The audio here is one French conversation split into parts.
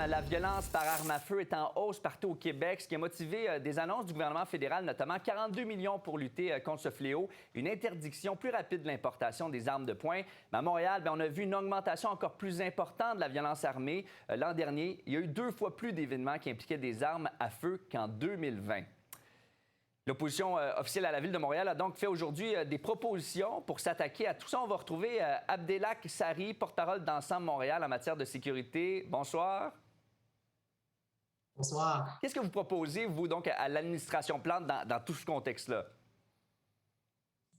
la violence par arme à feu est en hausse partout au Québec, ce qui a motivé des annonces du gouvernement fédéral, notamment 42 millions pour lutter contre ce fléau, une interdiction plus rapide de l'importation des armes de poing. Mais à Montréal, on a vu une augmentation encore plus importante de la violence armée. L'an dernier, il y a eu 2 fois plus d'événements qui impliquaient des armes à feu qu'en 2020. L'opposition officielle à la Ville de Montréal a donc fait aujourd'hui des propositions pour s'attaquer à tout ça. On va retrouver Abdelak Sari, porte-parole d'Ensemble Montréal en matière de sécurité. Bonsoir. Bonsoir. Qu'est-ce que vous proposez, vous, donc, à l'administration Plante dans tout ce contexte-là?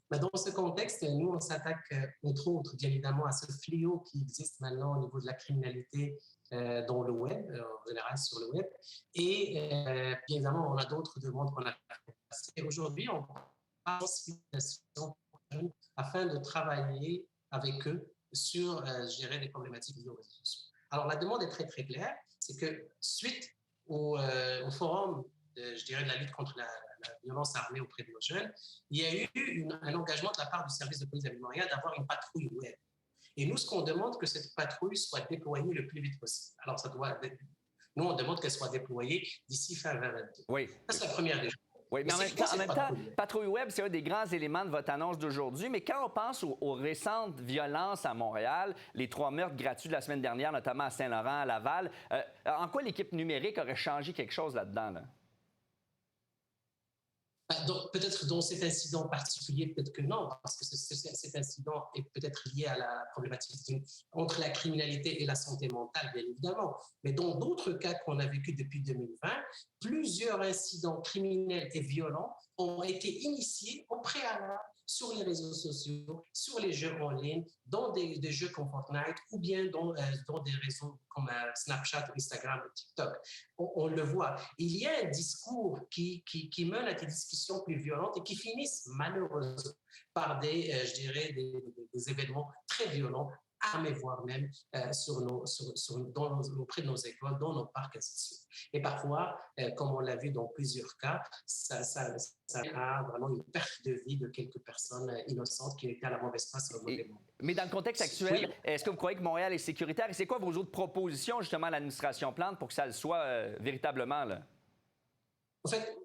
Dans ce contexte, nous, on s'attaque, entre autres, bien évidemment, à ce fléau qui existe maintenant au niveau de la criminalité dans le web, en général sur le web. Et bien évidemment, on a d'autres demandes qu'on a fait. Aujourd'hui, on parle de sensibilisation afin de travailler avec eux sur, je dirais, les problématiques liées aux réseaux sociaux. Alors, la demande est très, très claire. C'est que suite au forum je dirais, de la lutte contre la violence armée auprès de nos jeunes, il y a eu un engagement de la part du service de police de la Ville de Montréal d'avoir une patrouille web. Et nous, ce qu'on demande, que cette patrouille soit déployée le plus vite possible. Alors, nous, on demande qu'elle soit déployée d'ici fin 2022. Oui. Ça, c'est la première des choses. Oui, mais en même temps, patrouille web, c'est un des grands éléments de votre annonce d'aujourd'hui. Mais quand on pense aux récentes violences à Montréal, les 3 meurtres gratuits de la semaine dernière, notamment à Saint-Laurent, à Laval, en quoi l'équipe numérique aurait changé quelque chose là-dedans, là? Donc, peut-être dans cet incident particulier, peut-être que non, parce que cet incident est peut-être lié à la problématique entre la criminalité et la santé mentale, bien évidemment. Mais dans d'autres cas qu'on a vécu depuis 2020, plusieurs incidents criminels et violents ont été initiés au préalable sur les réseaux sociaux, sur les jeux en ligne, dans des jeux comme Fortnite ou bien dans des réseaux comme Snapchat, Instagram et TikTok. On le voit. Il y a un discours qui mène à des discussions plus violentes et qui finissent malheureusement par je dirais, des événements très violents, armés voire même auprès de nos écoles, dans nos parcs, ainsi de suite. Et parfois, comme on l'a vu dans plusieurs cas, ça a vraiment une perte de vie de quelques personnes innocentes qui étaient à la mauvaise place. Mais dans le contexte actuel, oui, est-ce que vous croyez que Montréal est sécuritaire? Et c'est quoi vos autres propositions, justement, à l'administration Plante pour que ça le soit véritablement, là? En fait,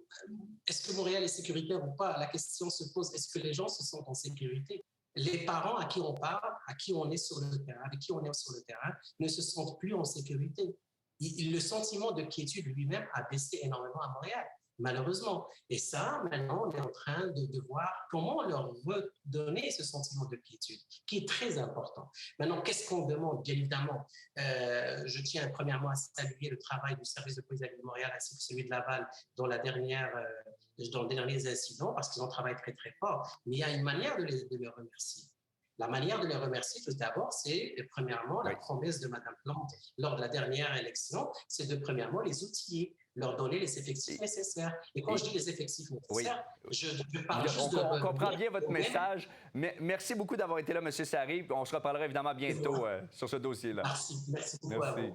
est-ce que Montréal est sécuritaire ou pas? La question se pose, est-ce que les gens se sentent en sécurité? Les parents à qui on parle, à qui on est sur le terrain, avec qui on est sur le terrain, ne se sentent plus en sécurité. Le sentiment de quiétude lui-même a baissé énormément à Montréal, malheureusement. Et ça, maintenant, on est en train de voir comment leur redonner ce sentiment de quiétude, qui est très important. Maintenant, qu'est-ce qu'on demande? Bien évidemment, je tiens premièrement à saluer le travail du service de police de la Ville de Montréal ainsi que celui de Laval dans les derniers incidents, parce qu'ils ont travaillé très, très fort. Mais il y a une manière de les remercier. La manière de les remercier, tout d'abord, c'est premièrement la promesse de Mme Plante lors de la dernière élection, c'est de premièrement les outiller, leur donner les effectifs nécessaires. Et quand je dis les effectifs nécessaires, je parle juste de... On comprend bien votre message. Merci beaucoup d'avoir été là, M. Sari. On se reparlera évidemment bientôt sur ce dossier-là. Merci beaucoup à vous.